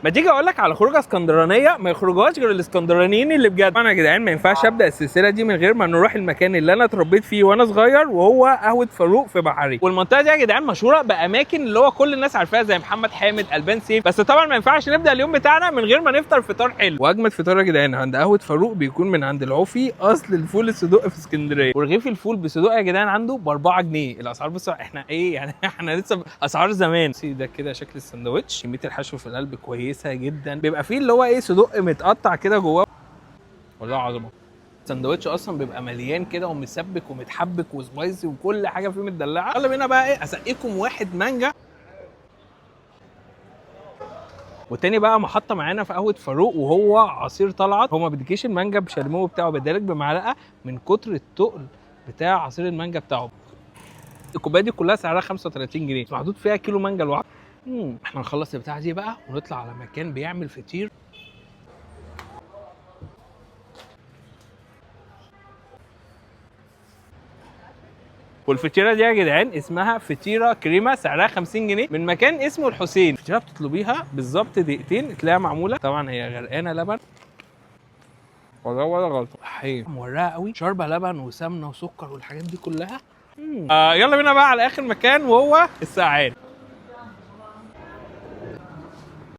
ما تيجي اقول لك على خروجه اسكندرانيه ما يخرجوهاش غير الاسكندرانيين اللي بجد. طبعا يا جدعان ما ينفعش ابدا السلسله دي من غير ما نروح المكان اللي انا اتربيت فيه وانا صغير، وهو قهوه فاروق في بحري. والمنطقه دي يا جدعان مشهوره باماكن اللي هو كل الناس عارفاها زي محمد حامد، البان سيف. بس طبعا ما ينفعش نبدا اليوم بتاعنا من غير ما نفطر فطار حلو. واجمد فطار يا جدعان عند قهوه فاروق بيكون من عند العوفي، اصل الفول الصدق في اسكندريه. ورغيف الفول بصدق يا جدعان عنده ب 4 جنيه. الاسعار بصوا احنا ايه يعني احنا لسه اسعار زمان. ده كده شكل السندوتش، كميه الحشو في القلب كويسه جدا، بيبقى فيه اللي هو ايه صدق متقطع كده جواه. والله عظمه. السندوتش اصلا بيبقى مليان كده ومسبك ومتحبك وسبايسي وكل حاجه فيه متدلعه. يلا بينا بقى ايه اسقيكم واحد مانجا. والتاني بقى محطه معانا في قهوه فاروق وهو عصير طلعت. هو ما بيديكيش المانجا بشاليمو بتاعه، بيديلك بمعلقه من كتر التقل بتاع عصير المانجا بتاعه. الكوبايه دي كلها سعرها 35 جنيه، محطوط فيها كيلو مانجا لوحده. احنا نخلص البتاعه دي بقى ونطلع على مكان بيعمل فطير. والفطيره دي يا جدعان اسمها فطيره كريمه، سعرها 50 جنيه من مكان اسمه الحسين. الفطيره بتطلبيها بالظبط دقيقتين تلاقيها معموله. طبعا هي غرقانه لبن ولا غلطه، حقيقي مورقه قوي، شاربه لبن وسمنه وسكر والحاجات دي كلها. يلا بينا بقى على اخر مكان وهو السقعان.